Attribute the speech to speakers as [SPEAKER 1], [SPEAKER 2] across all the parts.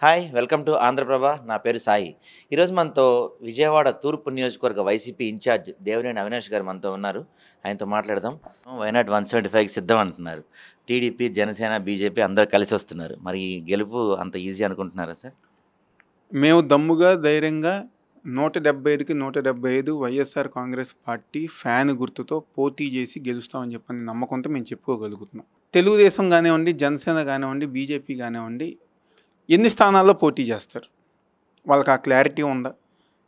[SPEAKER 1] Hi! Welcome to Andhraprabha. నా పేరు సాయి. ఈరోజు మనతో విజయవాడ తూర్పు నియోజకవర్గ వైసీపీ ఇన్ఛార్జ్ దేవినేని అవినాష్ గారు మనతో ఉన్నారు. ఆయనతో మాట్లాడదాం. వైనాట్ 175కి సిద్ధం అంటున్నారు. టీడీపీ, జనసేన, బీజేపీ అందరూ కలిసొస్తున్నారు. మరి ఈ గెలుపు అంత ఈజీ అనుకుంటున్నారా సార్?
[SPEAKER 2] మేము దమ్ముగా, ధైర్యంగా 175కి 175 వైఎస్ఆర్ కాంగ్రెస్ పార్టీ ఫ్యాన్ గుర్తుతో పోటీ చేసి గెలుస్తామని చెప్పని నమ్మకంతో మేము చెప్పుకోగలుగుతున్నాం. తెలుగుదేశం కానివ్వండి, జనసేన కానివ్వండి, బీజేపీ కానివ్వండి ఎన్ని స్థానాల్లో పోటీ చేస్తారు? వాళ్ళకి ఆ క్లారిటీ ఉందా?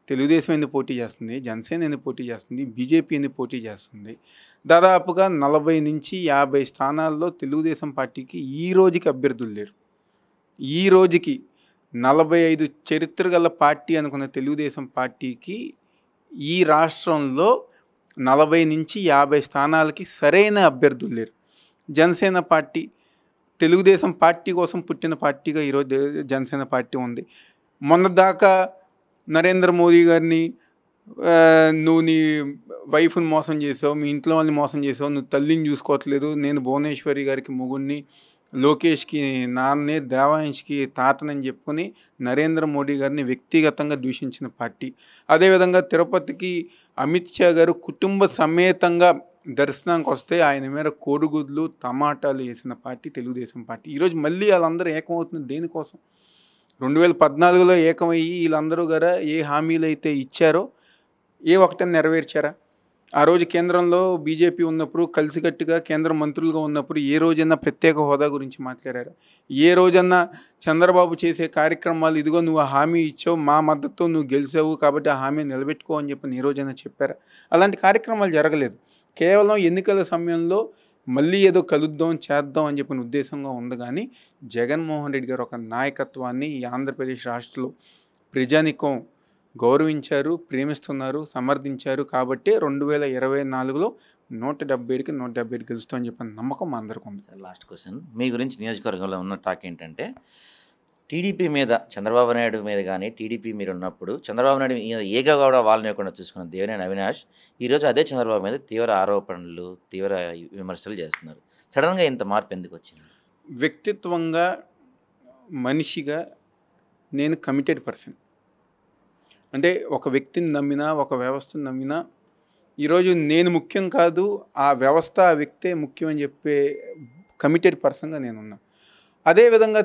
[SPEAKER 2] తెలుగుదేశం ఎందుకు పోటీ చేస్తుంది? జనసేన ఎందుకు పోటీ చేస్తుంది? బీజేపీ ఎందుకు పోటీ చేస్తుంది? దాదాపుగా 40-50 స్థానాల్లో తెలుగుదేశం పార్టీకి ఈ రోజుకి అభ్యర్థులు లేరు. ఈ రోజుకి 45 చరిత్ర గల పార్టీ అనుకున్న తెలుగుదేశం పార్టీకి ఈ రాష్ట్రంలో 40-50 స్థానాలకి సరైన అభ్యర్థులు లేరు. జనసేన పార్టీ తెలుగుదేశం పార్టీ కోసం పుట్టిన పార్టీగా ఈరోజు జనసేన పార్టీ ఉంది. మొన్నదాకా నరేంద్ర మోదీ గారిని నువ్వు నీ వైఫ్ని మోసం చేసావు, మీ ఇంట్లో వాళ్ళని మోసం చేసావు, నువ్వు తల్లిని చూసుకోవట్లేదు, నేను భువనేశ్వరి గారికి మొగుడిని, లోకేష్కి నాన్నే, దేవాంష్కి తాతనని చెప్పుకొని నరేంద్ర మోడీ గారిని వ్యక్తిగతంగా దూషించిన పార్టీ. అదేవిధంగా తిరుపతికి అమిత్ షా గారు కుటుంబ సమేతంగా దర్శనానికి వస్తే ఆయన మీద కోడిగుడ్లు టమాటాలు వేసిన పార్టీ తెలుగుదేశం పార్టీ. ఈరోజు మళ్ళీ వాళ్ళందరూ ఏకమవుతున్నారు దేనికోసం? 2014లో ఏకమయ్యి వీళ్ళందరూ గారా ఏ హామీలు అయితే ఇచ్చారో ఏ ఒక్కటని నెరవేర్చారా? ఆ రోజు కేంద్రంలో బీజేపీ ఉన్నప్పుడు కలిసికట్టుగా కేంద్ర మంత్రులుగా ఉన్నప్పుడు ఏ రోజన్నా ప్రత్యేక హోదా గురించి మాట్లాడారా? ఏ రోజన్నా చంద్రబాబు చేసే కార్యక్రమాలు ఇదిగో నువ్వు ఆ హామీ ఇచ్చావు, మా మద్దతుతో నువ్వు గెలిచావు కాబట్టి ఆ హామీ నిలబెట్టుకో అని చెప్పి ఏ రోజైనా చెప్పారా? అలాంటి కార్యక్రమాలు జరగలేదు. కేవలం ఎన్నికల సమయంలో మళ్ళీ ఏదో కలుద్దాం చేద్దాం అని చెప్పిన ఉద్దేశంగా ఉంది. కానీ జగన్మోహన్ రెడ్డి గారు ఒక నాయకత్వాన్ని ఈ ఆంధ్రప్రదేశ్ రాష్ట్రంలో ప్రజానికం గౌరవించారు, ప్రేమిస్తున్నారు, సమర్థించారు. కాబట్టి 2024లో 170కి 170 గెలుస్తామని చెప్పిన నమ్మకం మా అందరికీ ఉంది.
[SPEAKER 1] Sir last question. మీ గురించి నియోజకవర్గంలో ఉన్న టాక్ ఏంటంటే టీడీపీ మీద చంద్రబాబు నాయుడు మీద కానీ టీడీపీ మీరు ఉన్నప్పుడు చంద్రబాబు నాయుడు ఏగా కూడా వాళ్ళనివ్వకుండా చూసుకున్న దేవినేని అవినాష్ ఈరోజు అదే చంద్రబాబు మీద తీవ్ర ఆరోపణలు, తీవ్ర విమర్శలు చేస్తున్నారు. సడన్గా ఇంత మార్పు ఎందుకు వచ్చింది?
[SPEAKER 2] వ్యక్తిత్వంగా, మనిషిగా నేను కమిటెడ్ పర్సన్. అంటే ఒక వ్యక్తిని నమ్మినా, ఒక వ్యవస్థను నమ్మినా ఈరోజు నేను ముఖ్యం కాదు, ఆ వ్యవస్థ, ఆ వ్యక్తే ముఖ్యం అని చెప్పే కమిటెడ్ పర్సన్గా నేనున్నా. అదేవిధంగా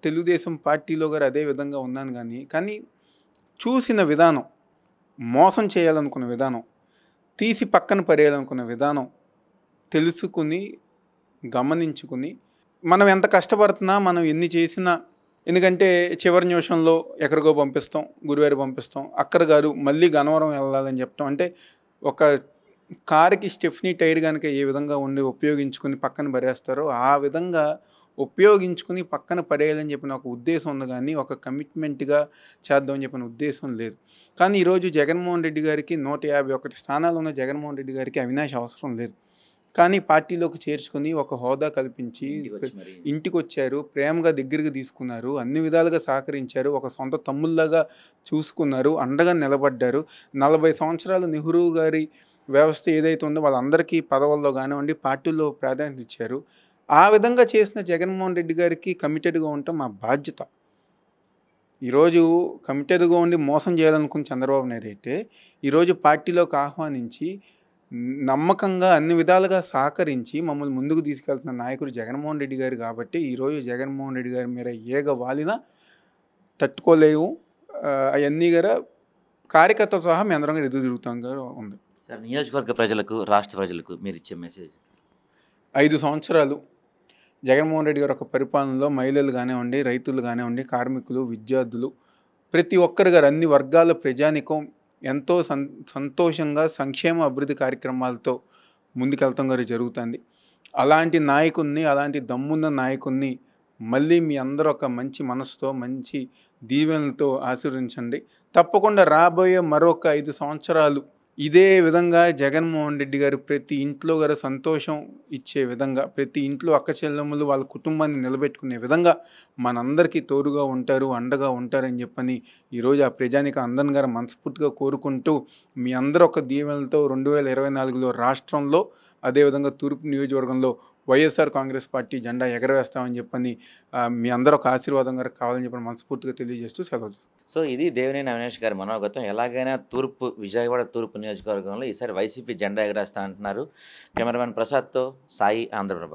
[SPEAKER 2] తెలుగుదేశం పార్టీలో గారు అదే విధంగా ఉన్నాను. కానీ చూసిన విధానం, మోసం చేయాలనుకున్న విధానం, తీసి పక్కన పడేయాలనుకున్న విధానం తెలుసుకుని, గమనించుకుని మనం ఎంత కష్టపడుతున్నా, మనం ఎన్ని చేసినా, ఎందుకంటే చివరి నిమిషంలో ఎక్కడికో పంపిస్తాం, గురువారు పంపిస్తాం, అక్కడ గారు మళ్ళీ గన్నవరం వెళ్ళాలని చెప్పటం. అంటే ఒక కారుకి స్టెఫ్నీ టైర్ కనుక ఏ విధంగా ఉండి ఉపయోగించుకుని పక్కన పడేస్తారో ఆ విధంగా ఉపయోగించుకుని పక్కన పడేయాలని చెప్పిన ఒక ఉద్దేశం ఉంది. కానీ ఒక కమిట్మెంట్గా చేద్దామని చెప్పిన ఉద్దేశం లేదు. కానీ ఈరోజు జగన్మోహన్ రెడ్డి గారికి 151 స్థానాలు ఉన్న జగన్మోహన్ రెడ్డి గారికి అవినాష్ అవసరం లేదు. కానీ పార్టీలోకి చేర్చుకొని ఒక హోదా కల్పించి ఇంటికి వచ్చారు, ప్రేమగా దగ్గరికి తీసుకున్నారు, అన్ని విధాలుగా సహకరించారు, ఒక సొంత తమ్ముళ్ళగా చూసుకున్నారు, అండగా నిలబడ్డారు. 40 సంవత్సరాలు నెహ్రూ గారి వ్యవస్థ ఏదైతే ఉందో వాళ్ళందరికీ పదవుల్లో కానివ్వండి, పార్టీల్లో ప్రాధాన్యత ఇచ్చారు. ఆ విధంగా చేసిన జగన్మోహన్ రెడ్డి గారికి కమిటెడ్గా ఉండటం మా బాధ్యత. ఈరోజు కమిటెడ్గా ఉండి మోసం చేయాలనుకున్న చంద్రబాబు నాయుడు అయితే ఈరోజు పార్టీలోకి ఆహ్వానించి నమ్మకంగా అన్ని విధాలుగా సహకరించి మమ్మల్ని ముందుకు తీసుకెళ్తున్న నాయకుడు జగన్మోహన్ రెడ్డి గారు. కాబట్టి ఈరోజు జగన్మోహన్ రెడ్డి గారి మీద ఏగ వాలినా తట్టుకోలేము. అవన్నీ గారు కార్యకర్తలు సహా మేము అందరం ఎదురు తిరుగుతాం ఉంది.
[SPEAKER 1] సార్ నియోజకవర్గ ప్రజలకు, రాష్ట్ర ప్రజలకు మీరు ఇచ్చే మెసేజ్?
[SPEAKER 2] 5 సంవత్సరాలు జగన్మోహన్ రెడ్డి గారు ఒక పరిపాలనలో మహిళలు కానివ్వండి, రైతులు కానివ్వండి, కార్మికులు, విద్యార్థులు, ప్రతి ఒక్కరు గారు అన్ని వర్గాల ప్రజానికం ఎంతో సంతోషంగా సంక్షేమ అభివృద్ధి కార్యక్రమాలతో ముందుకెళ్తాం గారు జరుగుతుంది. అలాంటి నాయకుడిని, అలాంటి దమ్మున్న నాయకుడిని మళ్ళీ మీ అందరూ ఒక మంచి మనసుతో, మంచి దీవెనలతో ఆశీర్వదించండి. తప్పకుండా రాబోయే మరొక 5 సంవత్సరాలు ఇదే విధంగా జగన్మోహన్ రెడ్డి గారు ప్రతి ఇంట్లో గారు సంతోషం ఇచ్చే విధంగా, ప్రతి ఇంట్లో అక్క చెల్లెమ్మలు వాళ్ళ కుటుంబాన్ని నిలబెట్టుకునే విధంగా మనందరికీ తోడుగా ఉంటారు, అండగా ఉంటారని చెప్పని ఈరోజు ఆ ప్రజానికి అందరిని గారు మనస్ఫూర్తిగా కోరుకుంటూ మీ అందరూ ఒక దీవెనలతో 2024లో రాష్ట్రంలో, అదేవిధంగా తూర్పు నియోజకవర్గంలో వైఎస్ఆర్ కాంగ్రెస్ పార్టీ జెండా ఎగరవేస్తామని చెప్పని మీ అందరూ ఒక ఆశీర్వాదం గారు కావాలని చెప్పని మనస్ఫూర్తిగా తెలియజేస్తూ సెలవు.
[SPEAKER 1] సో ఇది దేవినేని అవినాష్ గారి మనోగతం. ఎలాగైనా విజయవాడ తూర్పు నియోజకవర్గంలో ఈసారి వైసీపీ జెండా ఎగరేస్తా అంటున్నారు. కెమెరామెన్ ప్రసాద్తో సాయి, ఆంధ్రప్రభ.